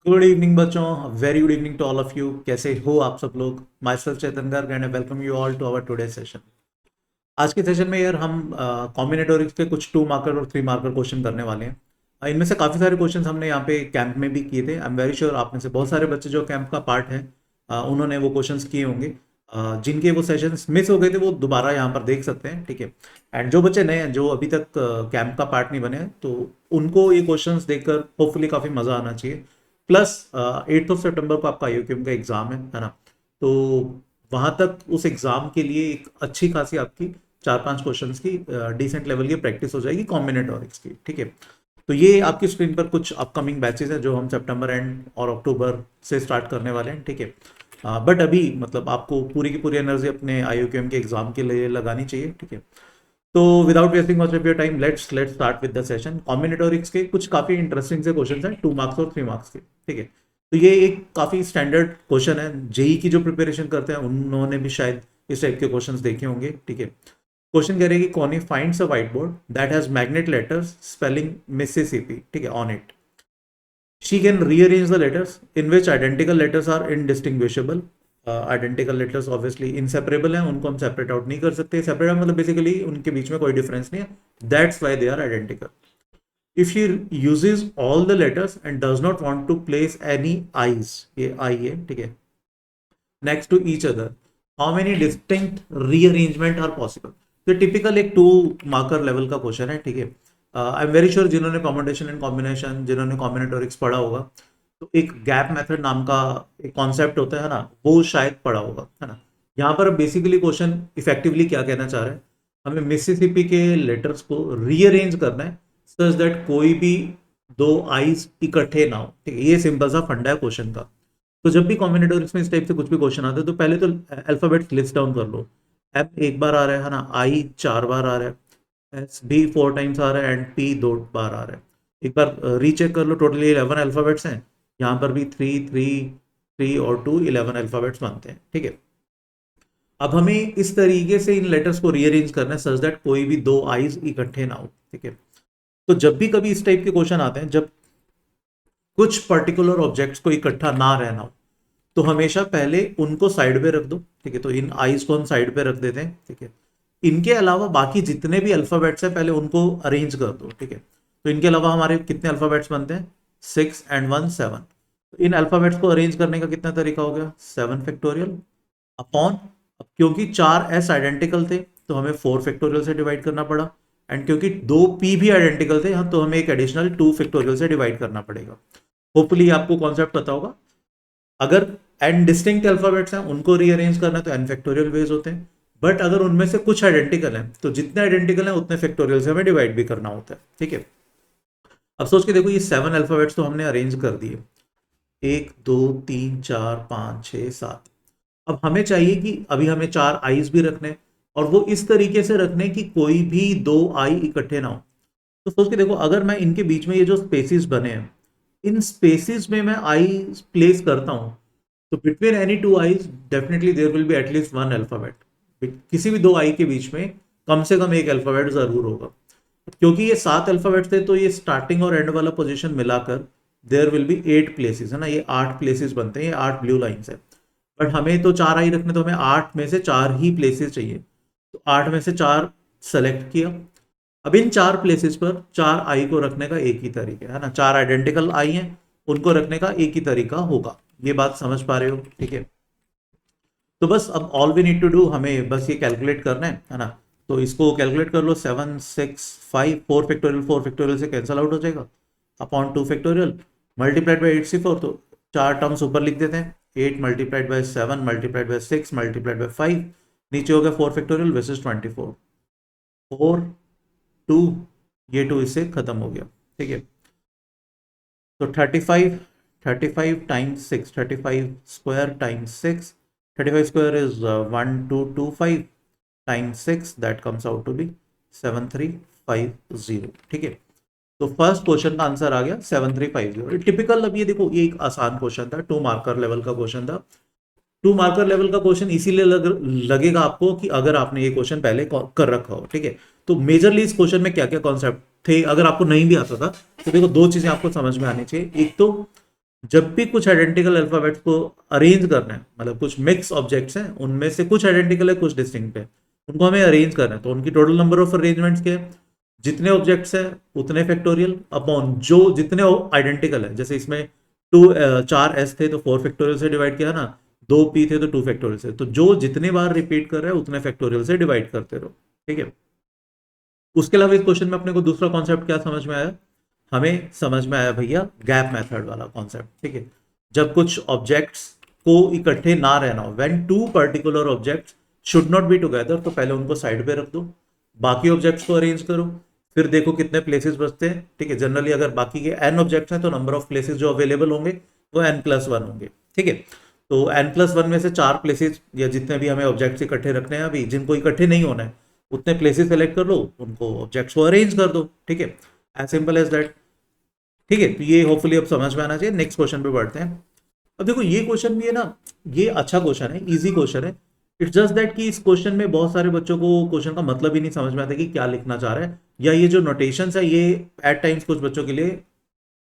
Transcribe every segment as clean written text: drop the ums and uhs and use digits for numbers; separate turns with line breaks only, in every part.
Good evening बच्चों, very good evening to all of you. कैसे हो आप सब लोग? My self Chetan Garg and welcome you all to our today session. आज के सेशन में यार हम कॉम्बिनेटोरिक्स के कुछ 2 मार्कर और 3 मार्कर क्वेश्चन करने वाले हैं। इनमें से काफ़ी सारे क्वेश्चन हमने यहाँ पे कैंप में भी किए थे। आई एम वेरी श्योर आप में से बहुत सारे बच्चे जो कैंप का पार्ट है उन्होंने वो क्वेश्चंस किए होंगे। जिनके वो सेशंस मिस हो गए थे वो दोबारा यहाँ पर देख सकते हैं, ठीक है। एंड जो बच्चे नए हैं जो अभी तक कैंप का पार्ट नहीं बने हैं तो उनको ये क्वेश्चंस देखकर होपफुली काफ़ी मज़ा आना चाहिए। प्लस 8 सितंबर को आपका IUCAM का एग्ज़ाम है ना। तो वहाँ तक उस एग्ज़ाम के लिए एक अच्छी खासी आपकी 4-5 क्वेश्चंस की डिसेंट लेवल की प्रैक्टिस हो जाएगी कॉम्बिनेटोरिक्स की, ठीक है। तो ये आपकी स्क्रीन पर कुछ अपकमिंग बैचेस हैं जो हम सितंबर एंड और अक्टूबर से स्टार्ट करने वाले हैं, ठीक है। बट अभी मतलब आपको पूरी की पूरी एनर्जी अपने IUCAM के एग्ज़ाम के लिए लगानी चाहिए, ठीक है। तो without wasting much of your time let's start with the session. Combinatorics के कुछ काफी इंटरेस्टिंग से क्वेश्चंस हैं, 2 मार्क्स और 3 मार्क्स के, ठीक है। तो ये एक काफी स्टैंडर्ड क्वेश्चन है। जेई की जो प्रिपरेशन करते हैं उन्होंने भी शायद इस टाइप के क्वेश्चंस देखे होंगे, ठीक है। क्वेश्चन कह रहे हैं कि Connie finds a white board that has magnet letters spelling Mississippi, ठीक है, on it. She can rearrange the letters in which identical letters are indistinguishable. Identical letters obviously inseparable हैं, उनको हम सेपरेट आउट नहीं कर सकते। सेपरेट मतलब basically उनके बीच में कोई डिफरेंस नहीं है, that's why they are identical. If she uses all the letters and does not want to place any I's, ये आई है, ठीक है, next to each other, how many distinct rearrangement are possible. तो typical एक 2 marker level का question है, ठीक है। आई एम वेरी श्योर जिन्होंने कॉम्बिनेशन एंड कॉम्बिनेशन, जिन्होंने कॉम्बिनेटोरिक्स पढ़ा होगा तो एक गैप मेथड नाम का एक कॉन्सेप्ट होता है ना, वो शायद पढ़ा होगा, है ना। यहाँ पर बेसिकली क्वेश्चन इफेक्टिवली क्या कहना चाह रहे हैं, हमें मिसिसिपी के लेटर्स को रीअरेंज करना है सच दैट कोई भी दो आईज इकट्ठे ना हो, ठीक है। ये सिंपल सा फंडा है क्वेश्चन का। तो जब भी कॉम्बिनेटोरिक्स में इस टाइप से कुछ भी क्वेश्चन आते हैं तो पहले तो अल्फाबेट्स लिस्ट डाउन कर लो। एफ एक बार आ रहा है ना, आई 4 बार आ रहा है, एस भी 4 टाइम्स आ रहा है एंड पी 2 बार आ रहा है। एक बार रीचेक कर लो, टोटली 11 अल्फाबेट्स हैं। यहाँ पर भी 3 3 3 और 2 11 अल्फाबेट्स बनते हैं, ठीक है। अब हमें इस तरीके से इन लेटर्स को रीअरेंज करना है सच दैट कोई भी दो आईज इकट्ठे ना हो, ठीक है। तो जब भी कभी इस टाइप के क्वेश्चन आते हैं जब कुछ पर्टिकुलर ऑब्जेक्ट्स को इकट्ठा ना रहना हो तो हमेशा पहले उनको साइड पे रख दो, ठीक है। तो इन आईज को हम साइड पे रख देते हैं, ठीक है। इनके अलावा बाकी जितने भी अल्फाबेट्स हैं पहले उनको अरेंज कर दो, ठीक है। तो इनके अलावा हमारे कितने अल्फाबेट्स बनते हैं? 6 एंड 1 7। तो इन अल्फाबेट्स को अरेंज करने का कितना तरीका हो गया? 7 फैक्टोरियल अपॉन, अब क्योंकि 4 S आइडेंटिकल थे तो हमें 4 फैक्टोरियल से डिवाइड करना पड़ा। एंड क्योंकि 2 P भी आइडेंटिकल थे तो हमें एक एडिशनल 2 फैक्टोरियल से डिवाइड करना पड़ेगा। होपफुली आपको कॉन्सेप्ट पता होगा। अगर एन डिस्टिंक्ट अल्फाबेट्स हैं उनको रीअरेंज करना है तो एन फैक्टोरियल वेज होते हैं। बट अगर उनमें से कुछ आइडेंटिकल हैं तो जितने आइडेंटिकल हैं उतने फैक्टोरियल से हमें डिवाइड भी करना होता है, ठीक है। अब सोच के देखो, ये 7 अल्फाबेट्स तो हमने अरेंज कर दिए, 1 2 3 4 5 6 7। अब हमें चाहिए कि अभी हमें 4 आईज भी रखने और वो इस तरीके से रखने कि कोई भी दो आई इकट्ठे ना हो। तो सोच के देखो, अगर मैं इनके बीच में ये जो स्पेसिस बने हैं इन स्पेसिस में मैं आई प्लेस करता हूं तो between any 2 I's definitely there will be at least 1 alphabet. किसी भी 2 आई के बीच में कम से कम एक अल्फाबेट जरूर होगा। क्योंकि ये 7 अल्फाबेट थे तो ये स्टार्टिंग और एंड वाला पोजीशन मिलाकर देयर विल बी 8 प्लेसेस, है ना। ये 8 प्लेसेस बनते हैं, ये 8 ब्लू लाइंस है। बट हमें तो 4 आई रखने, तो हमें 8 में से 4 ही प्लेसेस चाहिए। तो 8 में से 4 सेलेक्ट किया। अब इन 4 प्लेसेस पर 4 आई को रखने का एक ही तरीका है ना, 4 आइडेंटिकल आई हैं उनको रखने का एक ही तरीका होगा। ये बात समझ पा रहे हो, ठीक है। तो बस अब all we need to do, हमें बस ये कैलकुलेट करना है ना। तो इसको कैलकुलेट कर लो, 7 6 5, 4 फैक्टोरियल से कैंसिल आउट हो जाएगा, अपॉन 2 फैक्टोरियल मल्टीप्लाइड बाई 8 से 4। तो 4 टर्म्स ऊपर लिख देते हैं, 8 multiplied by 7 multiplied by 6 multiplied by 5, नीचे हो गया 4 फैक्टोरियल विच 24, 4 2, ये 2 इससे खत्म हो गया, ठीक है। तो 35 times 6, 35 square times 6, 35 square is 1225 times 6, that comes out to be 7350, ठीक है। तो फर्स्ट क्वेश्चन का आंसर आ गया 7350। टिपिकल, अब ये देखो, ये एक आसान क्वेश्चन था, 2 मार्कर लेवल का क्वेश्चन था। 2 मार्कर लेवल का क्वेश्चन इसीलिए लगेगा आपको कि अगर आपने ये क्वेश्चन पहले कर रखा हो, ठीक है। तो मेजरली इस क्वेश्चन में क्या क्या कॉन्सेप्ट थे, अगर आपको नहीं भी आता था तो देखो 2 चीजें आपको समझ में आनी चाहिए। एक तो जब भी कुछ आइडेंटिकल अल्फाबेट्स को अरेंज करना है, मतलब कुछ मिक्स ऑब्जेक्ट्स हैं, उनमें से कुछ आइडेंटिकल है कुछ डिस्टिंक्ट है, उनको हमें अरेंज करना है, तो उनकी टोटल नंबर ऑफ अरेंजमेंट्स क्या है, जितने ऑब्जेक्ट्स हैं उतने फैक्टोरियल अपॉन जो जितने आइडेंटिकल है, जैसे इसमें टू 4s थे तो 4 फैक्टोरियल से डिवाइड किया ना, 2p थे तो 2 फैक्टोरियल से, तो जो जितने बार रिपीट कर रहे हैं उतने फैक्टोरियल से डिवाइड करते रहो, ठीक है। उसके अलावा इस क्वेश्चन में अपने को दूसरा कॉन्सेप्ट क्या समझ में आया, हमें समझ में आया भैया गैप मेथड वाला कॉन्सेप्ट, ठीक है। जब कुछ ऑब्जेक्ट्स को इकट्ठे ना रहना हो, when two particular objects should not be together, तो पहले उनको साइड पे रख दो, बाकी ऑब्जेक्ट्स को अरेंज करो, फिर देखो कितने प्लेसेस बचते हैं, ठीक है। जनरली अगर बाकी के n ऑब्जेक्ट्स हैं तो नंबर ऑफ प्लेसेस जो अवेलेबल होंगे वो n+1 होंगे, ठीक है। तो n+1 में से 4 प्लेसेस या जितने भी हमें ऑब्जेक्ट्स इकट्ठे रखने हैं, अभी जिनको इकट्ठे नहीं होना है उतने प्लेसेस सेलेक्ट कर लो, उनको ऑब्जेक्ट्स को अरेंज कर दो, ठीक है। एज सिंपल एज दैट, ठीक है। तो ये होपफुली अब समझ में आना चाहिए। नेक्स्ट क्वेश्चन पे बढ़ते हैं। अब देखो ये क्वेश्चन भी है ना, ये अच्छा क्वेश्चन है, इजी क्वेश्चन है। इट्स जस्ट दैट कि इस क्वेश्चन में बहुत सारे बच्चों को क्वेश्चन का मतलब ही नहीं समझ में आता कि क्या लिखना चाह रहा है, या ये जो नोटेशंस है ये एट टाइम्स कुछ बच्चों के लिए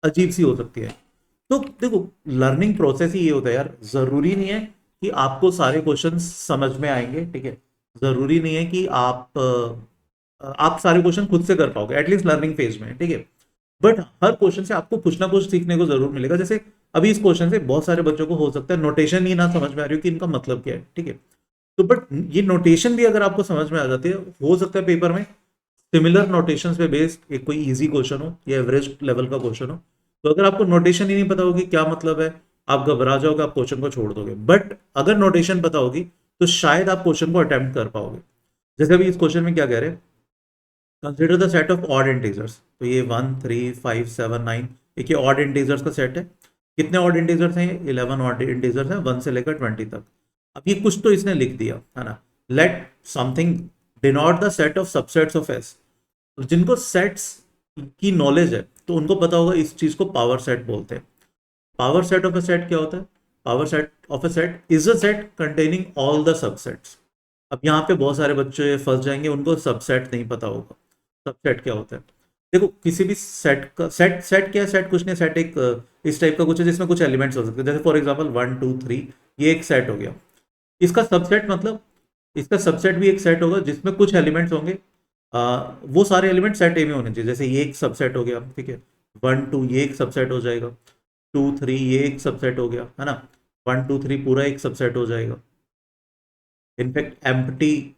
अजीब सी हो सकती है। तो देखो लर्निंग प्रोसेस ही ये होता है यार, जरूरी नहीं है कि आपको सारे क्वेश्चन समझ में आएंगे, ठीक है। जरूरी नहीं है कि आप सारे क्वेश्चन खुद से कर पाओगे एटलीस्ट लर्निंग फेज में, ठीक है। बट हर क्वेश्चन से आपको कुछ ना कुछ सीखने को जरूर मिलेगा। जैसे अभी इस क्वेश्चन से बहुत सारे बच्चों को हो सकता है नोटेशन ही ना समझ में आ रही हो कि इनका मतलब क्या है, ठीक है। तो बट ये नोटेशन भी अगर आपको समझ में आ जाती है, हो सकता है पेपर में सिमिलर नोटेशन पे बेस्ड एक कोई इजी क्वेश्चन हो या एवरेज लेवल का क्वेश्चन हो, तो अगर आपको नोटेशन ही नहीं पता होगी क्या मतलब है, आप घबरा जाओगे, आप क्वेश्चन को छोड़ दोगे। बट अगर नोटेशन पता होगी तो शायद आप क्वेश्चन को अटेम्प्ट कर पाओगे। जैसे अभी इस क्वेश्चन में क्या कह रहे हैं, consider the set of odd integers, तो ये 1 3 5 7 9 एक ये ऑड इंटीजर्स का सेट है। कितने ऑड इंटीजर्स हैं, 11 ऑड इंटीजर्स हैं 1 से लेकर 20 तक। अब ये कुछ तो इसने लिख दिया है ना, let something denote the set of subsets of S. जिनको सेट्स की नॉलेज है तो उनको पता होगा इस चीज को पावर सेट बोलते हैं। Power set of a set क्या होता है, power set of a set is a set containing all the subsets. अब यहाँ पे बहुत सारे बच्चे फंस जाएंगे, उनको सबसेट नहीं पता होगा। सबसेट क्या होता है, देखो किसी भी सेट का सेट सेट क्या है, सेट कुछ नहीं, सेट एक इस टाइप का कुछ है जिसमें कुछ एलिमेंट्स हो सकते हैं। जैसे फॉर एग्जांपल 1 2 3 ये एक सेट हो गया। इसका सबसेट मतलब इसका सबसेट भी एक सेट होगा जिसमें कुछ एलिमेंट्स होंगे, वो सारे एलिमेंट सेट ए में होने चाहिए। जैसे ये एक सबसेट हो गया, ठीक है, 1 2 ये एक सबसेट हो जाएगा, 2 3 ये एक सबसेट हो गया, है ना, 1 2 3 पूरा एक सबसेट हो जाएगा। इनफैक्ट एम्प्टी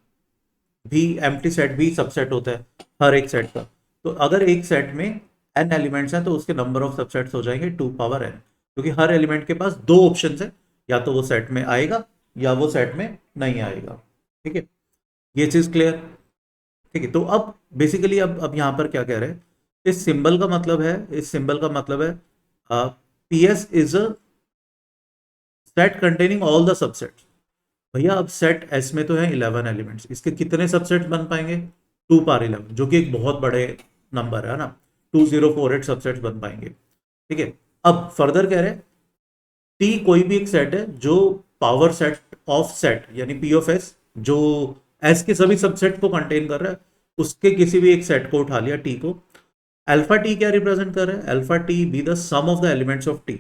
सेट भी सबसेट होता है हर एक सेट का। तो अगर एक सेट में n एलिमेंट्स हैं तो उसके नंबर ऑफ सबसेट्स हो जाएंगे 2 पावर n, क्योंकि हर एलिमेंट के पास दो ऑप्शन है, या तो वो सेट में आएगा या वो सेट में नहीं आएगा, ठीक है। ये चीज क्लियर, ठीक है। तो अब बेसिकली अब यहाँ पर क्या कह रहे हैं, इस सिंबल का मतलब है, इस सिंबल का मतलब है P S is a set containing all the subsets. भैया अब सेट एस में तो है 11 एलिमेंट्स, इसके कितने सबसेट्स बन पाएंगे, 2 पावर 11, जो कि एक बहुत बड़े नंबर है ना, 2048 सबसेट्स बन पाएंगे, ठीक है। अब फर्दर कह रहे हैं टी कोई भी एक सेट है जो पावर सेट ऑफ सेट यानी पी ऑफ एस, जो एस के सभी सबसेट को कंटेन कर रहा है, उसके किसी भी एक सेट को उठा लिया टी को। अल्फा टी क्या रिप्रेजेंट कर रहा है, alpha T be the sum of the elements of T.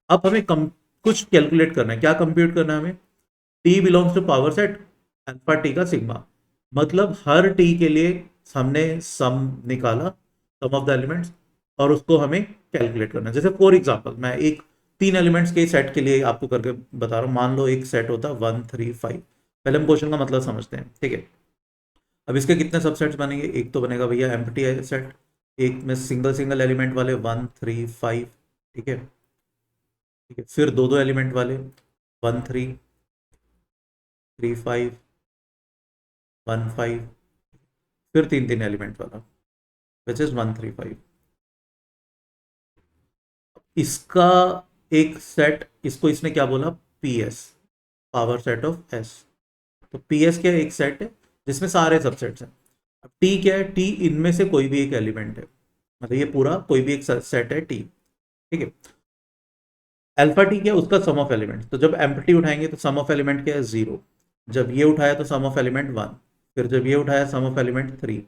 अब हमें कुछ कैलकुलेट करना है, क्या कंप्यूट करना है हमें, T belongs to power set alpha T का सिग्मा, मतलब हर टी के लिए हमने सम निकाला, सम ऑफ द एलिमेंट्स, और उसको हमें कैलकुलेट करना है। जैसे फॉर एग्जांपल मैं एक 3 एलिमेंट्स के सेट के लिए आपको करके बता रहा हूँ। मान लो एक सेट होता है 1 3 5, पहले हम क्वेश्चन का मतलब समझते हैं, ठीक है। अब इसके कितने सबसेट्स बनेंगे, एक तो बनेगा भैया एम्प्टी सेट, एक में सिंगल सिंगल एलिमेंट वाले 1 3 5, ठीक है, ठीक है। फिर दो दो एलिमेंट वाले 1 3 3 5 1 5, फिर तीन तीन एलिमेंट वाला विच इज 1 3 5। इसका एक सेट, इसको इसने क्या बोला, P S, power set of S. तो पी एस क्या है, एक सेट है जिसमें सारे सबसेट्स हैं। अब टी क्या है, टी इनमें से कोई भी एक एलिमेंट है, मतलब ये पूरा कोई भी एक सेट है टी, ठीक है। अल्फा टी क्या है, उसका सम ऑफ एलिमेंट, तो जब एम्प्टी उठाएंगे तो सम ऑफ एलिमेंट क्या है, 0। जब ये उठाया तो सम ऑफ एलिमेंट 1, फिर जब ये उठाया सम ऑफ एलिमेंट 3,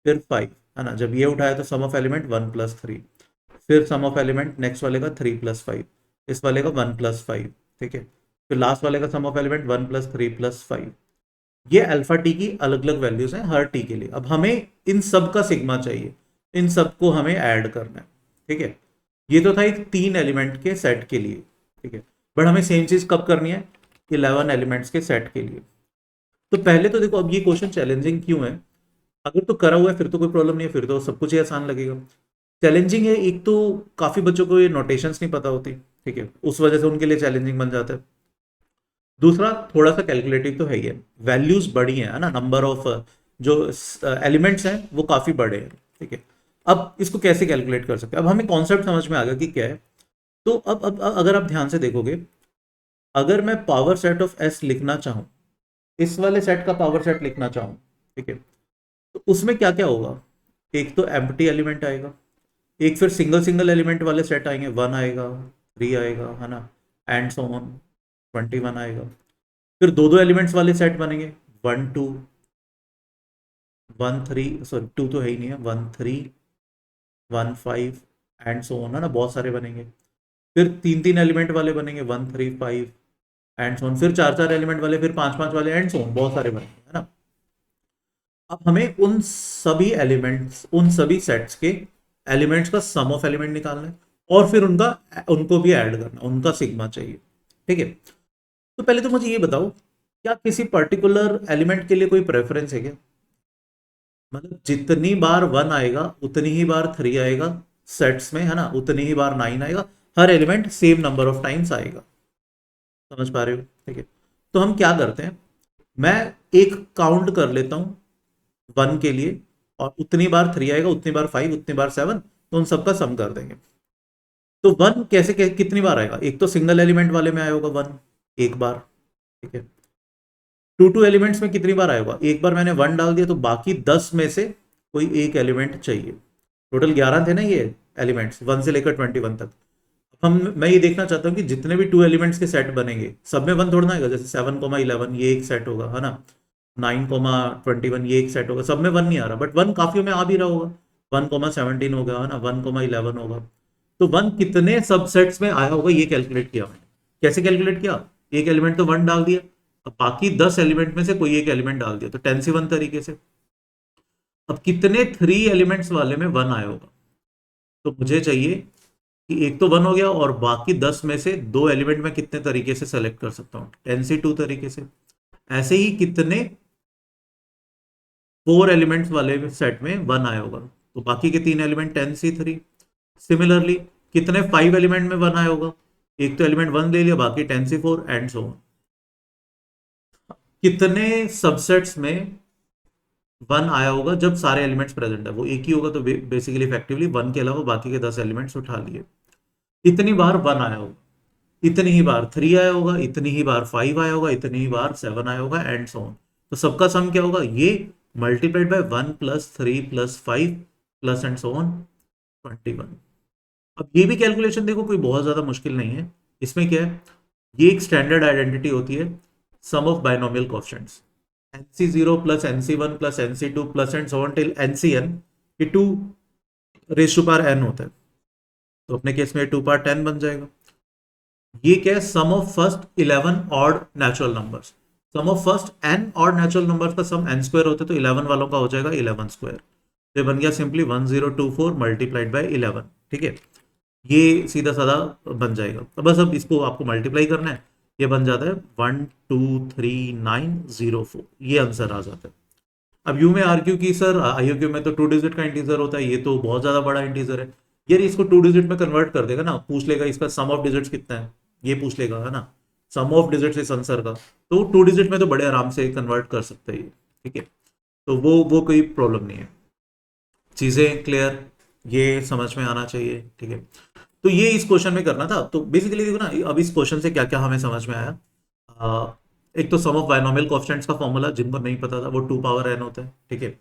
फिर 5, है ना। जब ये उठाया तो सम ऑफ एलिमेंट 1 + 3, फिर सम ऑफ एलिमेंट नेक्स्ट वाले का 3 + 5, इस वाले का 1+5, ठीक है। फिर लास्ट वाले का सम ऑफ एलिमेंट 1+3+5। ये अल्फा टी की अलग अलग वैल्यूज हैं हर टी के लिए। अब हमें इन सब का सिग्मा चाहिए, इन सबको हमें ऐड करना है, ठीक है। ये तो था एक 3 एलिमेंट के सेट के लिए, ठीक है। बट हमें सेम चीज कब करनी है? 11 एलिमेंट्स के सेट के लिए। तो पहले तो देखो, अब ये क्वेश्चन चैलेंजिंग क्यों है? अगर तो करा हुआ है फिर तो कोई प्रॉब्लम नहीं है, फिर तो सब कुछ ही आसान लगेगा। चैलेंजिंग है, एक तो काफी बच्चों को ये नोटेशंस नहीं पता होती, ठीक है, उस वजह से उनके लिए चैलेंजिंग बन जाता है। दूसरा, थोड़ा सा कैलकुलेटिव तो है ही है, वैल्यूज बड़ी हैं, है ना, नंबर ऑफ जो एलिमेंट्स हैं वो काफी बड़े हैं, ठीक है। अब इसको कैसे कैलकुलेट कर सकते हैं? अब हमें कॉन्सेप्ट समझ में आ गया कि क्या है। तो अब अगर आप ध्यान से देखोगे, अगर मैं पावर सेट ऑफ एस लिखना चाहूं, इस वाले सेट का पावर सेट लिखना चाहूं, ठीक है, तो उसमें क्या क्या होगा? एक तो एम्प्टी एलिमेंट आएगा, एक फिर सिंगल सिंगल एलिमेंट वाले सेट आएंगे, 1 आएगा, 3 आएगा, है ना, एंड सो ऑन, 21 आएगा। फिर दो दो एलिमेंट्स वाले सेट बनेंगे, 1 2 1 3, सॉरी 2 तो है ही नहीं है, 1 3 1 5 एंड सो ऑन, है ना, बहुत सारे बनेंगे। फिर तीन तीन एलिमेंट वाले बनेंगे, 1 3 5 एंड सो ऑन। फिर चार चार एलिमेंट वाले, फिर पांच पांच वाले एंड सो ऑन, बहुत सारे बनेंगे, है ना। अब हमें उन सभी एलिमेंट्स, उन सभी सेट्स के एलिमेंट्स का सम ऑफ एलिमेंट निकालना है, और फिर उनका, उनको भी ऐड करना, उनका सिग्मा चाहिए, ठीक है। तो पहले तो मुझे ये बताओ, क्या किसी पर्टिकुलर एलिमेंट के लिए कोई प्रेफरेंस है क्या? मतलब जितनी बार 1 आएगा उतनी ही बार 3 आएगा सेट्स में, है ना, उतनी ही बार 9 आएगा, हर element same number of times आएगा। समझ पा रहे हो? ठीक है। तो हम क्या करते हैं, मैं एक काउंट कर लेता हूं 1 के लिए, और उतनी बार 3 आएगा, उतनी बार 5, उतनी बार 7, तो उन सबका सम कर देंगे। तो 1 कितनी बार आएगा? एक तो सिंगल एलिमेंट वाले में आया होगा 1 एक बार, ठीक है। टू टू एलिमेंट्स में कितनी बार आएगा? एक बार मैंने 1 डाल दिया, तो बाकी 10 में से कोई एक एलिमेंट चाहिए। टोटल 11 थे ना ये एलिमेंट्स, 1 से लेकर 21 तक। हम मैं ये देखना चाहता हूँ कि जितने भी 2 एलिमेंट्स के सेट बनेंगे, सब में 1 थोड़ा ना आएगा। जैसे 7 11 ये एक सेट होगा, है ना, 9 21 ये एक सेट होगा, सब में 1 नहीं आ रहा, बट 1 काफी में आ भी रहा होगा। 1 17 होगा, है ना, 1 11 होगा। तो 1 कितने सबसेट्स में आया होगा, ये कैलकुलेट किया मैंने। कैसे कैलकुलेट किया? एक एलिमेंट तो 1 डाल दिया, अब बाकी 10 एलिमेंट में से कोई एक एलिमेंट डाल दिया, तो 10 से 1 तरीके से। अब कितने 3 एलिमेंट्स वाले में 1 आया होगा? तो मुझे चाहिए कि एक तो 1 हो गया, और बाकी 10 में से दो एलिमेंट में कितने तरीके से सेलेक्ट कर सकता हूँ? 10 से 2 तरीके से। ऐसे ही कितने 4 एलिमेंट्स वाले सेट में 1 आया होगा, तो बाकी के 3 एलिमेंट 10 से 3। सिमिलरली कितने 5 एलिमेंट में 1 आया होगा? एक तो एलिमेंट 1 ले लिया, बाकी 10 से 4 एंड सो ऑन। कितने सबसेट्स में 1 आया होगा जब सारे एलिमेंट्स प्रेजेंट है? वो एक ही होगा, तो बेसिकली इफेक्टिवली 1 के अलावा बाकी के 10 एलिमेंट्स उठा लिए। इतनी बार 1 आया होगा, इतनी ही बार 3 आया होगा, इतनी ही बार 5 आया होगा, इतनी ही बार 7 आया होगा एंड सो ऑन। तो सबका सम क्या होगा? ये multiplied by 1 + 3 + 5 plus and so on 21। अब ये भी कैलकुलेशन देखो, कोई बहुत ज्यादा मुश्किल नहीं है। इसमें क्या है, ये एक स्टैंडर्ड आइडेंटिटी होती है, sum of binomial coefficients. NC0 + NC1 + NC2 plus and so on till NCN, ये 2 raised to power n होता है। तो अपने केस में 2 × 10 बन जाएगा। ये क्या है? Sum of first 11 odd natural numbers. Sum of first n odd natural numbers का सम n² होता है, तो 11 वालों का हो जाएगा 11²। तो बन गया सिंपली 1024 मल्टीप्लाइड बाय 11, ठीक है। ये सीधा साधा बन जाएगा। तो बस अब इसको आपको मल्टीप्लाई करना है, ये बन जाता है 1239904, ये आंसर आ जाता है। अब यू में आर्ग्यू की सर आईओक्यू में तो 2 डिजिट का इंटीजर होता है, ये तो बहुत ज्यादा बड़ा इंटीजर है। यार इसको 2 डिजिट में कन्वर्ट कर देगा ना, पूछ लेगा इसका सम ऑफ डिजिट्स कितना है, ये पूछ लेगा, है ना, सम ऑफ डिजिट्स इस आंसर का। तो 2 डिजिट में तो बड़े आराम से कन्वर्ट कर सकते हैं ये, ठीक है। तो वो कोई प्रॉब्लम नहीं है। चीजें क्लियर, ये समझ में आना चाहिए, ठीक है। तो ये इस क्वेश्चन में करना था। तो बेसिकली देखो ना, अब इस क्वेश्चन से क्या क्या हमें समझ में आया। एक तो सम ऑफ बाइनोमियल कोएफिशिएंट्स का फॉर्मूला जिनको नहीं पता था, वो 2 power n होता है, ठीक है।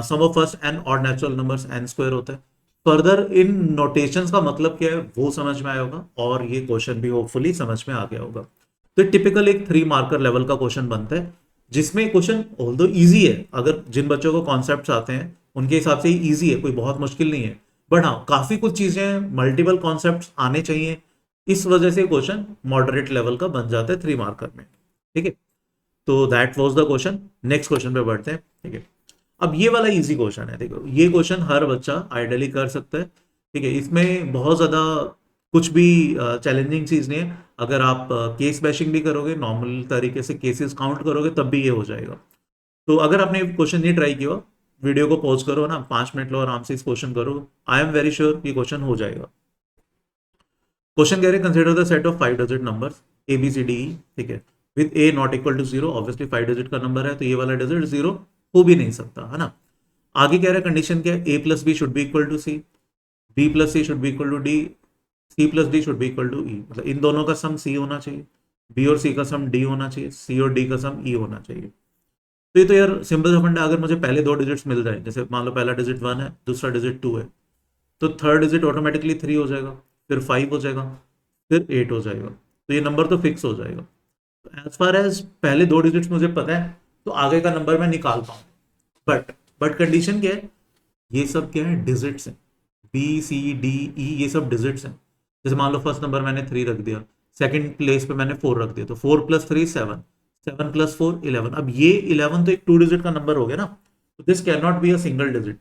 Sum of first n odd natural numbers n² होता है। फर्दर इन नोटेशंस का मतलब क्या है वो समझ में आया होगा, और ये क्वेश्चन भी होपफुली समझ में आ गया होगा। तो टिपिकल एक 3 मार्कर लेवल का क्वेश्चन बनता है, जिसमें क्वेश्चन ऑल्दो इजी है, अगर जिन बच्चों को कॉन्सेप्ट्स आते हैं उनके हिसाब से इजी है, कोई बहुत मुश्किल नहीं है। बट हाँ, काफी कुछ चीजें, मल्टीपल कॉन्सेप्ट्स आने चाहिए, इस वजह से क्वेश्चन मॉडरेट लेवल का बन जाता है 3 मार्कर में। ठीक है, तो that was the question. Next question पे बढ़ते हैं। ठीक है, अब ये वाला इजी क्वेश्चन है। देखो ये क्वेश्चन हर बच्चा आइडियली कर सकता है। ठीक है, इसमें बहुत ज्यादा कुछ भी चैलेंजिंग चीज नहीं है। अगर आप केस बैशिंग भी करोगे, नॉर्मल तरीके से केसेस काउंट करोगे, तब भी ये हो जाएगा। तो अगर आपने क्वेश्चन नहीं ट्राई किया, वीडियो को पॉज करो ना, 5 मिनट लो, आराम से इस क्वेश्चन करो। आई एम वेरी श्योर ये क्वेश्चन हो जाएगा। क्वेश्चन कह रहे consider the set of 5 digit numbers A B C D E. ठीक है, with A not equal to 0, obviously 5 digit का नंबर है तो ये वाला डिजिट 0 हो भी नहीं सकता, है ना। आगे कह रहा है कंडीशन क्या है, A plus B should be equal to C, B plus C should be equal to D, C plus D should be equal to E. मतलब इन दोनों का सम सी होना चाहिए, बी और सी का सम डी होना चाहिए, सी और डी का सम ई होना चाहिए। तो ये तो यार सिंपल सा फंडा। अगर मुझे पहले 2 डिजिट्स मिल जाए, जैसे मान लो पहला डिजिट 1 है, दूसरा डिजिट 2 है, तो थर्ड डिजिट ऑटोमेटिकली 3 हो जाएगा, फिर 5 हो जाएगा, फिर 8 हो जाएगा। तो ये नंबर तो फिक्स हो जाएगा। एज फार एज पहले 2 डिजिट्स मुझे पता है, तो आगे का नंबर मैं निकाल पाऊँ। बट कंडीशन क्या है, ये सब क्या है, डिजिट्स हैं। बी सी डी ई ये सब डिजिट्स हैं। जैसे मान लो फर्स्ट नंबर मैंने 3 रख दिया, सेकंड प्लेस पे मैंने 4 रख दिया, तो 4 प्लस 3 7, 7 प्लस 4 11। अब ये 11 तो एक 2 डिजिट का नंबर हो गया ना, तो this can not be a single digit,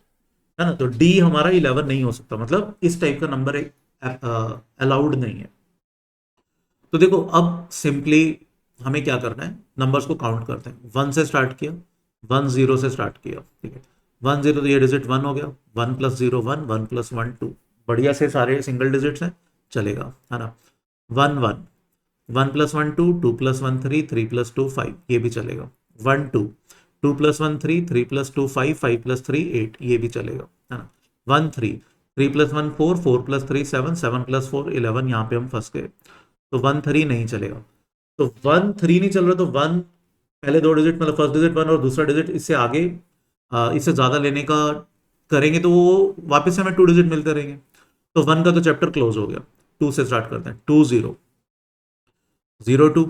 है ना। तो डी हमारा 11 नहीं हो सकता, मतलब इस टाइप का नंबर अलाउड नहीं है। तो देखो अब सिंपली हमें क्या करना है, नंबर्स को काउंट करते हैं। 1 से स्टार्ट किया, 1 0 से स्टार्ट किया। ठीक है, 1 0 तो ये डिजिट 1 हो गया, 1 प्लस 0 1, 1 प्लस 1 2। बढ़िया से सारे सिंगल डिजिट्स हैं, चलेगा, है ना। 1 1, 1 प्लस 1 2, 2 प्लस 1 3, 3 प्लस 2 5, ये भी चलेगा। 1 2, 2 प्लस 1 3, 3 प्लस 2 5, 5 प्लस 3 8, ये भी चलेगा, है ना। 1 3, 3 प्लस 1 4, 4 प्लस 3 7, 7 प्लस 4 11, यहाँ पे हम फंस गए, तो 1 3 नहीं चलेगा। तो 1 3 नहीं चल रहा, तो 1 पहले 2 डिजिट, मतलब फर्स्ट डिजिट 1 और दूसरा डिजिट इससे आगे, इससे ज्यादा लेने का करेंगे तो वो वापस से हमें 2 डिजिट मिलते रहेंगे। तो 1 का तो चैप्टर क्लोज हो गया। 2 से स्टार्ट करते हैं, 2 0 0 2,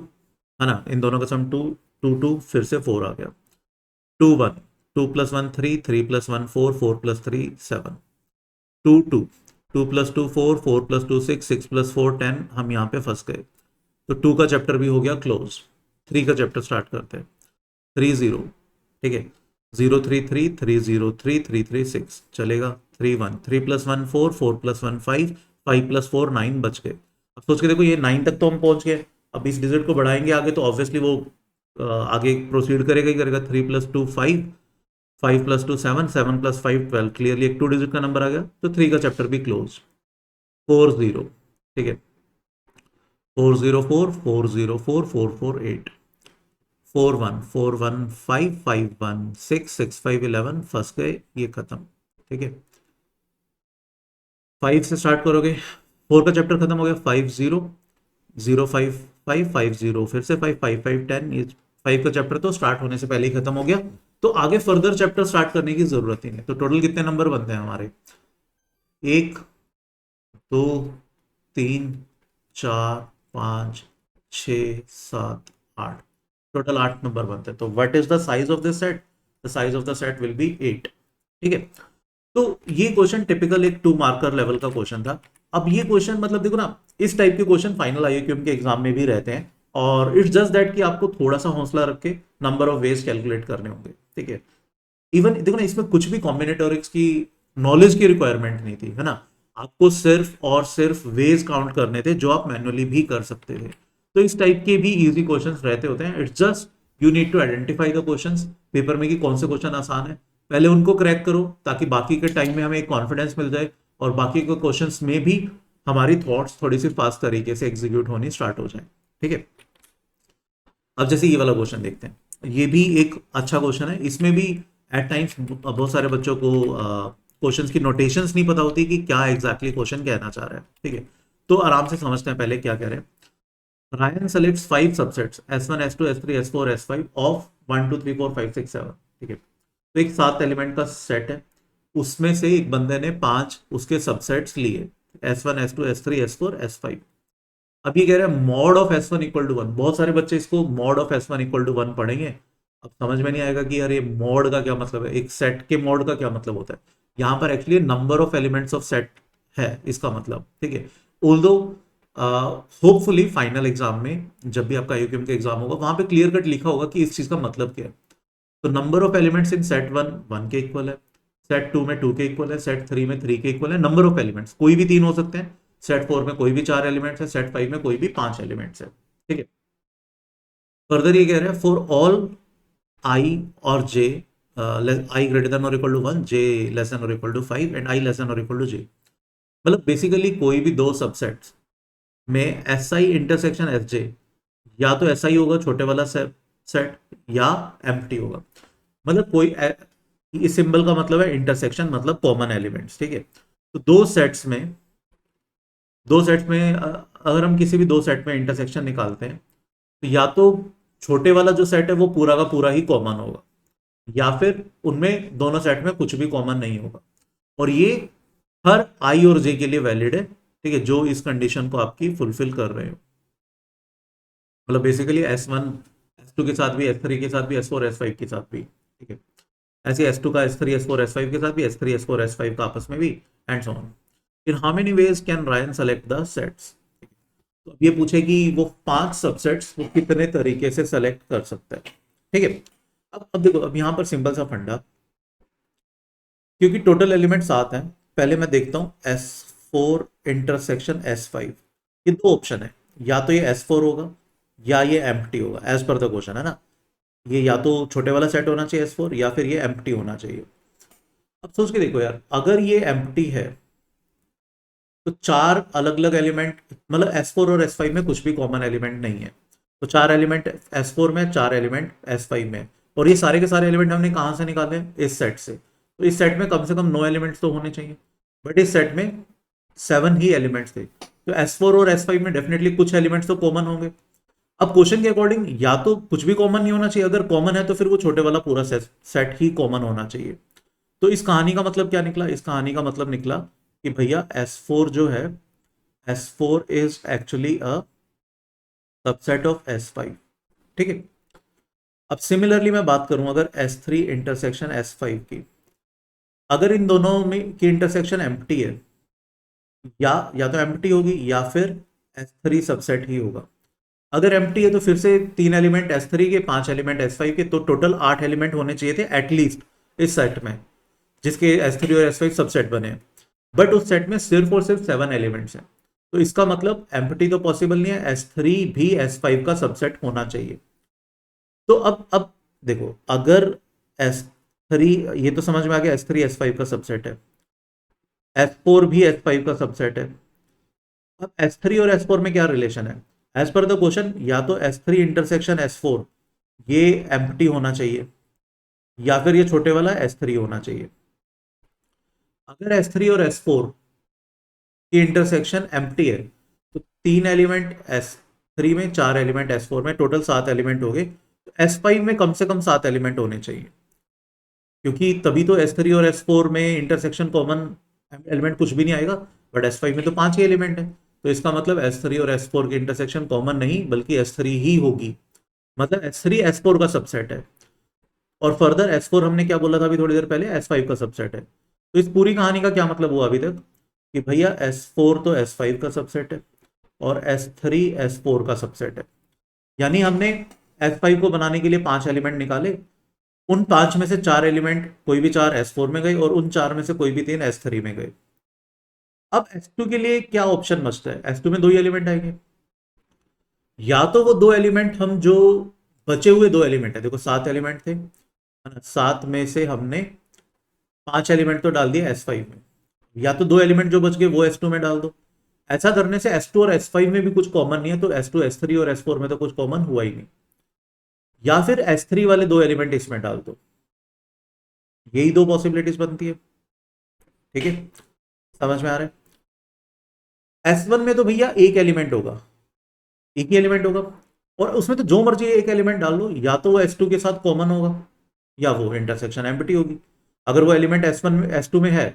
है ना। इन दोनों का सम 2 2 2, फिर से 4 आ गया। 2 1, 2 plus 1 3, 3 plus 1 4, 4 plus 3 7। 2 2, 2 plus 2 4, 4 plus 2 6, 6 plus 4 10, हम यहाँ पे फंस गए। तो 2 का चैप्टर भी हो गया क्लोज। 3 का चैप्टर स्टार्ट करते हैं। 3 0, ठीक है, 0 3 3, 3 0 3, 3 3 6, चलेगा। 3 1, 3 प्लस 1 4, 4 प्लस 1 5, 5 प्लस 4 9, बच गए। अब सोच के देखो, ये 9 तक तो हम पहुंच गए। अब इस डिजिट को बढ़ाएंगे आगे, तो ऑब्वियसली वो आगे प्रोसीड करेगा ही करेगा। 3 प्लस 2 5, 5 प्लस 2 7, 7 प्लस 5 12, क्लियरली एक 2 डिजिट का नंबर आ गया। तो 3 का चैप्टर भी क्लोज। 4 0, ठीक है, 4 0 4, 4 0 4, 4 4 8, 4 1 4 1 5, 5 1 6, 6 5 11, फंस गए, ये खत्म। ठीक है, 5 से स्टार्ट करोगे, 4 का चैप्टर खत्म हो गया। 5 0 0 5 5, 5 0, फिर से 5 5 5 10, ये 5 का चैप्टर तो स्टार्ट होने से पहले ही खत्म हो गया। तो आगे फर्दर चैप्टर स्टार्ट करने की जरूरत ही नहीं। तो टोटल कितने नंबर बनते हैं हमारे, 1 2 3 4 5 6 7 8, टोटल 8 नंबर बनते हैं। तो what is the size of this set, the size of the set will be 8। ठीक है, तो ये क्वेश्चन टिपिकल एक 2 मार्कर लेवल का क्वेश्चन था। अब ये क्वेश्चन मतलब देखो ना, इस टाइप के क्वेश्चन फाइनल आईक्यूएम के एग्जाम में भी रहते हैं, और इट्स जस्ट दैट कि आपको थोड़ा सा हौसला रख के नंबर ऑफ वेज कैलकुलेट करने होंगे। ठीक है, इवन देखो ना, इसमें कुछ भी कॉम्बिनेटोरिक्स की नॉलेज की रिक्वायरमेंट नहीं थी, है ना। आपको सिर्फ और सिर्फ वेज काउंट करने थे, जो आप मैन्युअली भी कर सकते थे। तो इस टाइप के भी इजी क्वेश्चंस रहते होते हैं। It's just you need to identify the questions paper में कि कौन से क्वेश्चन आसान है, पहले उनको क्रैक करो, ताकि बाकी के टाइम में हमें एक कॉन्फिडेंस मिल जाए, और बाकी के क्वेश्चंस में भी हमारी थॉट्स थोड़ी सी फास्ट तरीके से एग्जीक्यूट होनी स्टार्ट हो जाए। ठीक है, अब जैसे ये वाला क्वेश्चन देखते हैं, ये भी एक अच्छा क्वेश्चन है। इसमें भी एट टाइम्स बहुत सारे बच्चों को क्वेश्चंस की नोटेशंस नहीं पता होती कि क्या एग्जैक्टली क्वेश्चन कहना चाह रहा है। ठीक है, तो आराम से समझते हैं पहले क्या कह रहे हैं। Ryan selects 5 subsets S1 S2 S3 S4 S5 of 1 2 3 4 5 6 7। ठीक है, तो एक 7 एलिमेंट का सेट है, उसमें से एक बंदे ने 5 उसके सबसेट्स लिए, S1 S2 S3 S4 S5। अब ये कह रहे हैं mod of S1 equal to 1। बहुत सारे बच्चे इसको mod of S1 equal to 1 पढ़ेंगे। अब समझ में नहीं आएगा कि यार ये मॉड का क्या मतलब है, एक सेट के मॉड का क्या मतलब होता है। यहाँ पर actually number of elements of set है इसका मतलब। ठीक है, ऑल्दो होपफुली फाइनल एग्जाम में जब भी आपका आईयूकेएम का एग्जाम होगा वहां पे क्लियर कट लिखा होगा कि इस चीज का मतलब क्या है। तो number of elements in set one one के इक्वल है, सेट टू में टू के इक्वल है, सेट थ्री में थ्री के इक्वल है। नंबर ऑफ एलिमेंट्स कोई भी तीन हो सकते हैं, सेट फोर में कोई भी चार एलिमेंट्स है, सेट फाइव में कोई भी पांच एलिमेंट्स है। ठीक है। फर्दर ये कह रहे हैं फॉर ऑल आई और जे, आई ग्रेटर देन और equal to one, J less than और equal to five and I less than और इक्वल टू जे। मतलब बेसिकली कोई भी दो सबसेट्स में S I intersection S J, या तो एस आई होगा छोटे वाला सेट या एम्प्टी होगा। मतलब कोई इस सिंबल का मतलब है इंटरसेक्शन, मतलब कॉमन एलिमेंट्स। ठीक है। तो दो सेट्स में अगर हम किसी भी दो सेट में इंटरसेक्शन निकालते हैं तो या तो छोटे वाला जो सेट है वो पूरा का पूरा ही कॉमन होगा, या फिर उनमें दोनों सेट में कुछ भी कॉमन नहीं होगा। और ये हर आई और जे के लिए वैलिड है। ठीक है, जो इस कंडीशन को आपकी फुलफिल कर रहे हो। मतलब basically S one S two के साथ भी, एस थ्री के साथ भी, एस फोर एस फाइव के साथ भी। ठीक है। ऐसे एस टू का S three S four S five के साथ भी, S three S four S five का आपस में भी, and so on. In how many ways can Ryan select the sets. तो अब ये पूछे कि वो पांच सबसेट्स वो कितने तरीके से सेलेक्ट कर सकता है। ठीक है। अब देखो, अब यहां पर सिंपल सा फंडा, क्योंकि टोटल एलिमेंट सात हैं। पहले मैं देखता हूं S four intersection S five, ये दो ऑप्शन है, या तो ये एस फोर होगा या ये एम्प्टी होगा, एज पर द क्वेश्चन है ना। ये या तो छोटे वाला सेट होना चाहिए एस फोर, या फिर ये एम्प्टी होना चाहिए। अब सोच के देखो यार, अगर ये एम्प्टी है तो चार अलग अलग एलिमेंट, मतलब एस फोर और एस फाइव में कुछ भी कॉमन एलिमेंट नहीं है। तो चार एलिमेंट एस फोर में, चार एलिमेंट एस फाइव में, और ये सारे के सारे एलिमेंट हमने कहाँ से निकाले? इस सेट से। तो इस सेट में कम से कम 9 एलिमेंट्स तो होने चाहिए, बट इस सेट में 7 ही एलिमेंट्स थे। तो एस फोर और एस फाइव में डेफिनेटली कुछ एलिमेंट्स तो कॉमन होंगे। अब क्वेश्चन के अकॉर्डिंग या तो कुछ भी कॉमन नहीं होना चाहिए, अगर कॉमन है तो फिर वो छोटे वाला पूरा सेट ही कॉमन होना चाहिए। तो इस कहानी का मतलब क्या निकला? इस कहानी का मतलब निकला कि भैया एस फोर जो है, S four is actually a subset of S five. ठीक है। अब सिमिलरली मैं बात करूं अगर S three intersection S five की, अगर इन दोनों में की इंटरसेक्शन एम्प्टी है, या तो एम्प्टी होगी या फिर एस थ्री सबसेट ही होगा। अगर एम्प्टी है तो फिर से तीन एलिमेंट एस थ्री के, पांच एलिमेंट एस फाइव के, तो टोटल 8 एलिमेंट होने चाहिए थे एटलीस्ट इस सेट में, जिसके एस थ्री और एस फाइव सबसेट बने। बट उस सेट में सिर्फ और सिर्फ 7 एलिमेंट्स हैं। तो इसका मतलब एम्प्टी तो पॉसिबल नहीं है, एस थ्री भी एस फाइव का सबसेट होना चाहिए। तो अब देखो, अगर एस थ्री, ये तो समझ में आ गया एस थ्री एस फाइव का सबसेट है, एस फोर भी एस फाइव का सबसेट है। अब एस थ्री और एस फोर में क्या रिलेशन है? एज पर द क्वेश्चन, या तो S three intersection S four ये एम्प्टी होना चाहिए, या फिर ये छोटे वाला एस थ्री होना चाहिए। अगर एस थ्री और एस फोर की इंटरसेक्शन एम्प्टी है तो तीन एलिमेंट एस थ्री में, चार एलिमेंट एस फोर में, टोटल 7 एलिमेंट हो गए। तो एस फाइव में कम से कम 7 एलिमेंट होने चाहिए, क्योंकि तभी तो एस थ्री और एस फोर में इंटरसेक्शन कॉमन एलिमेंट कुछ भी नहीं आएगा। बट एस फाइव में तो 5 ही एलिमेंट है, तो इसका मतलब एस थ्री और एस फोर की इंटरसेक्शन कॉमन नहीं बल्कि एस थ्री ही होगी। मतलब एस थ्री एस फोर का सबसेट है, और फर्दर एस फोर हमने क्या बोला था अभी थोड़ी देर पहले, एस फाइव का सबसेट है। तो इस पूरी कहानी का क्या मतलब हुआ अभी तक? कि भैया एस फोर तो एस फाइव का सबसेट है, और एस थ्री एस फोर का सबसेट है। यानी हमने एस फाइव को बनाने के लिए 5 एलिमेंट निकाले, उन 5 में से 4 एलिमेंट कोई भी 4 एस फोर में गए, और उन 4 में से कोई भी 3 एस थ्री में गए। अब एस टू के लिए क्या ऑप्शन बचता है? एस टू में 2 ही एलिमेंट आएंगे, या तो वो दो एलिमेंट हम जो बचे हुए 2 एलिमेंट है, देखो 7 एलिमेंट थे, है ना, 7 में से हमने 5 एलिमेंट तो डाल दिए एस फाइव में, या तो 2 एलिमेंट जो बच गए वो एस टू में डाल दो। ऐसा करने से एस टू और एस फाइव में भी कुछ कॉमन नहीं है, तो एस टू एस थ्री और एस फोर में तो कुछ कॉमन हुआ ही नहीं। या फिर एस थ्री वाले 2 एलिमेंट इसमें डाल दो। यही 2 पॉसिबिलिटीज बनती है। ठीक है, समझ में आ रहा है? एस वन में तो भैया एक एलिमेंट होगा, एक ही एलिमेंट होगा, और उसमें तो जो मर्जी एक एलिमेंट डाल लो, या तो वो एस टू के साथ कॉमन होगा या वो इंटरसेक्शन एम्प्टी होगी। अगर वो एलिमेंट एस वन में, एस टू में है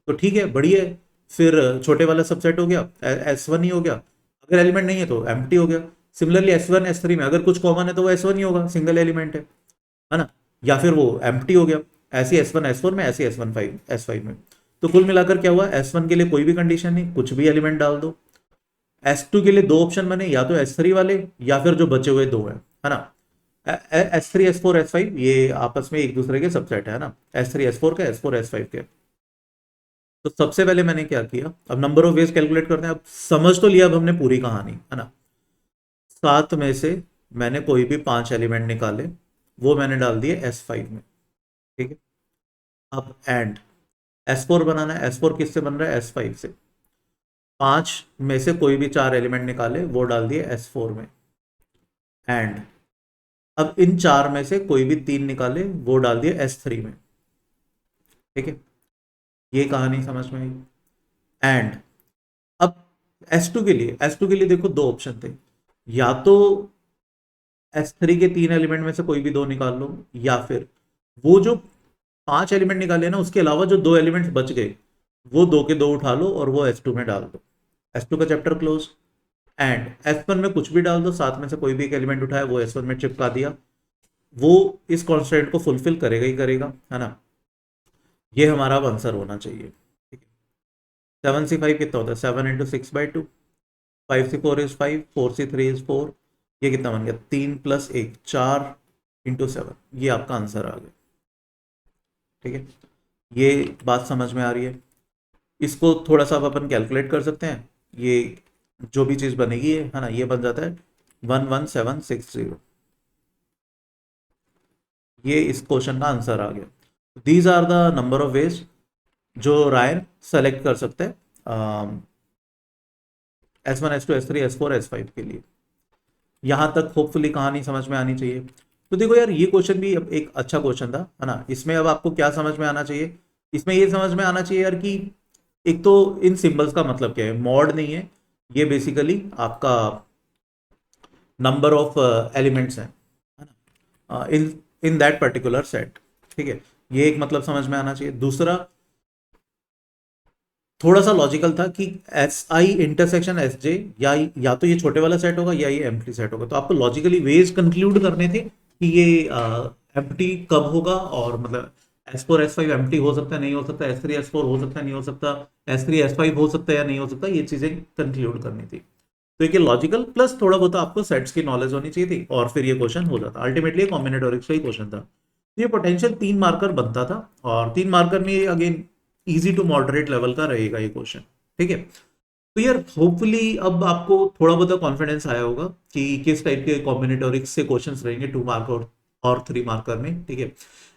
तो ठीक है, बढ़िया है, फिर छोटे वाला सबसेट हो गया, एस वन ही हो गया। अगर एलिमेंट नहीं है तो एम्प्टी हो गया। Similarly S one S three में अगर कुछ कॉमन है तो वो एस वन ही होगा, सिंगल एलिमेंट है ना, या फिर वो एम्प्टी हो गया। ऐसी एस वन एस फोर में, ऐसी S one five S five में। तो कुल मिलाकर क्या हुआ, एस वन के लिए कोई भी कंडीशन नहीं, कुछ भी एलिमेंट डाल दो। S2 के लिए दो ऑप्शन बने, या तो S3 वाले या फिर जो बचे हुए दो हैं, है ना। S3 S4 S5 ये आपस में एक दूसरे के सबसेट है ना, S3 S4 के, S4 S5 के। तो सबसे पहले मैंने क्या किया, अब नंबर ऑफ वेज कैलकुलेट करते हैं। अब समझ तो लिया अब हमने पूरी कहानी, है ना। 7 में से मैंने कोई भी 5 एलिमेंट निकाले, वो मैंने डाल दिए S5 में, ठीक है। अब एंड S4 बनाना है। S4 किससे बन रहा है? S5 से। 5 में से कोई भी 4 एलिमेंट निकाले, वो डाल दिए S4 में, एंड अब इन 4 में से कोई भी 3 निकाले, वो डाल दिए S3 में, ठीक है। ये कहानी समझ में आई। एंड अब S2 के लिए देखो दो ऑप्शन थे, या तो S3 के 3 एलिमेंट में से कोई भी दो निकाल लो, या फिर वो जो 5 एलिमेंट निकाले ना, उसके अलावा जो दो एलिमेंट्स बच गए, वो दो के दो उठा लो और वो S2 में डाल दो। S2 का चैप्टर क्लोज। एंड S1 में कुछ भी डाल दो, साथ में से कोई भी एक एलिमेंट उठाया, वो S1 में चिपका दिया, वो इस कॉन्स्टेंट को फुलफिल करेगा ही करेगा, है ना। ये हमारा अब आंसर होना चाहिए, ठीक है। 7 से 5 कितना होता है? 7 × 6/2। 5 से 4 इज 5, 4 से 3 इज 4। ये कितना बन गया? 3 + 1, 4 × 7। ये आपका आंसर आ गया, ठीक है। ये बात समझ में आ रही है। इसको थोड़ा सा अब अपन कैलकुलेट कर सकते हैं। ये जो भी चीज बनेगी है ना, ये बन जाता है 11760। ये इस क्वेश्चन का आंसर आ गया। These are the number of ways जो रायन सेलेक्ट कर सकते हैं S1 S2 S3 S4 S5 के लिए। यहां तक होपफुली कहानी समझ में आनी चाहिए। तो देखो यार, ये क्वेश्चन भी अब एक अच्छा क्वेश्चन था, है ना। इसमें अब आपको क्या समझ में आना चाहिए? इसमें ये समझ में आना चाहिए यार कि एक तो इन सिंबल्स का मतलब क्या है। मॉड नहीं है, ये बेसिकली आपका नंबर ऑफ एलिमेंट्स हैं, है ना, इन इन दैट पर्टिकुलर सेट, ठीक है। ये एक मतलब समझ में आना चाहिए। दूसरा थोड़ा सा लॉजिकल था कि SI × SJ, या तो ये छोटे वाला सेट होगा या ये एम्प्टी सेट होगा। तो आपको लॉजिकली वेज कंक्लूड करने थे कि ये एम्प्टी कब होगा, और मतलब S4 S5 एम्प्टी हो सकता है नहीं हो सकता, S3 S4 हो सकता है नहीं हो सकता, S3 S5 हो सकता है या नहीं हो सकता, ये चीजें कंक्लूड करनी थी। तो एक लॉजिकल प्लस थोड़ा बहुत आपको सेट्स की नॉलेज होनी चाहिए थी, और फिर ये क्वेश्चन हो जाता। अल्टीमेटली कॉम्बिनेटोरिक्स का ही क्वेश्चन था। ये पोटेंशियल 3 मार्कर बनता था, और 3 मार्कर में again easy to moderate level का रहेगा ये क्वेश्चन, ठीक है। तो यार होपफुली अब आपको थोड़ा बहुत कॉन्फिडेंस आया होगा कि किस टाइप के कॉम्बिनेटोरिक्स से क्वेश्चंस रहेंगे 2 मार्क और 3 मार्कर में, ठीक है।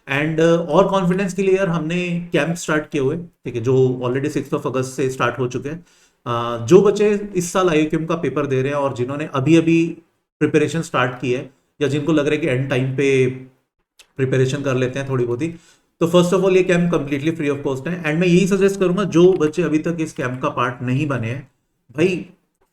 एंड और कॉन्फिडेंस के लिए यार हमने कैंप स्टार्ट किए हुए, ठीक है, जो ऑलरेडी 6 अगस्त से स्टार्ट हो चुके हैं। जो बच्चे इस साल IUCAM का पेपर दे रहे हैं और जिन्होंने अभी अभी प्रिपरेशन स्टार्ट की है, या जिनको लग रहा है कि एंड टाइम पे प्रिपरेशन कर लेते हैं थोड़ी बहुत ही, तो फर्स्ट ऑफ ऑल ये camp completely free of cost है। एंड मैं यही सजेस्ट करूंगा, जो बच्चे अभी तक इस कैंप का पार्ट नहीं बने हैं, भाई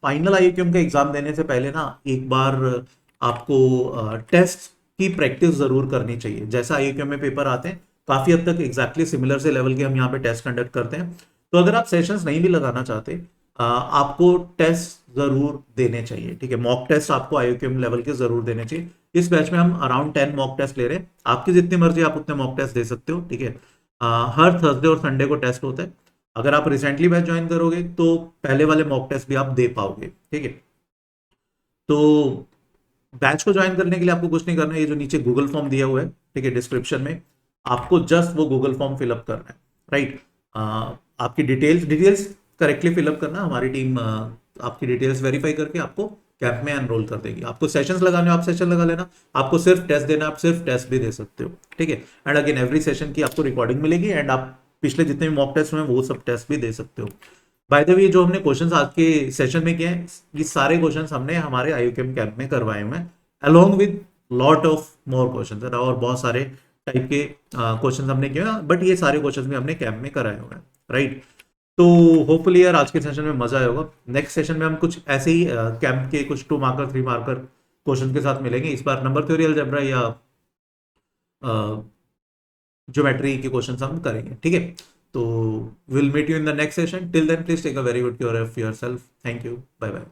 फाइनल IUCAM का एग्जाम देने से पहले ना एक बार आपको टेस्ट की प्रैक्टिस जरूर करनी चाहिए। जैसा IUCAM में पेपर आते हैं काफी हद तक एग्जैक्टली सिमिलर से लेवल के हम यहाँ पे टेस्ट कंडक्ट करते हैं। तो अगर आप सेशंस नहीं भी लगाना चाहते, आपको टेस्ट जरूर देने चाहिए, ठीक है। मॉक टेस्ट आपको IUCAM लेवल के जरूर देने चाहिए। इस बैच में हम अराउंड 10 मॉक टेस्ट ले रहे हैं। आपकी जितनी मर्जी आप उतने मॉक टेस्ट दे सकते हो, ठीक है। हर थर्सडे और संडे को टेस्ट होता है। अगर आप रिसेंटली बैच ज्वाइन करोगे तो पहले वाले मॉक टेस्ट भी आप दे पाओगे, ठीक है। तो बैच को ज्वाइन करने के लिए आपको कुछ नहीं करना है, ये जो नीचे गूगल फॉर्म दिया हुआ है, ठीक है, डिस्क्रिप्शन में, आपको जस्ट वो गूगल फॉर्म फिलअप करना है, राइट। आपकी डिटेल्स करेक्टली फिलअप करना। हमारी टीम आपकी डिटेल्स वेरीफाई करके आपको कैंप में एनरोल कर देगी। आपको सेशंस लगाने हो आप सेशन लगा लेना, आपको सिर्फ टेस्ट देना आप सिर्फ टेस्ट भी दे सकते हो, ठीक है। एंड अगेन एवरी सेशन की आपको रिकॉर्डिंग मिलेगी, एंड आप पिछले जितने भी मॉक टेस्ट हुए वो सब टेस्ट भी दे सकते हो। बाय द वे, जो हमने क्वेश्चंस आज के सेशन में किए हैं, ये सारे क्वेश्चंस हमने हमारे IUCAM कैंप में करवाए हुए हैं, along with lot of more questions, और बहुत सारे टाइप के क्वेश्चंस हमने किए हैं, बट ये सारे क्वेश्चंस भी हमने कैंप में कराए हुए हैं, राइट। तो होपफुली यार आज के सेशन में मजा आया होगा। नेक्स्ट सेशन में हम कुछ ऐसे ही कैंप के कुछ 2 मार्कर 3 मार्कर क्वेश्चन के साथ मिलेंगे। इस बार नंबर थ्योरी अलजेब्रा या ज्योमेट्री के क्वेश्चन हम करेंगे, ठीक है। तो will meet you in the next session. Till then please take a very good care of yourself. Thank you, bye bye.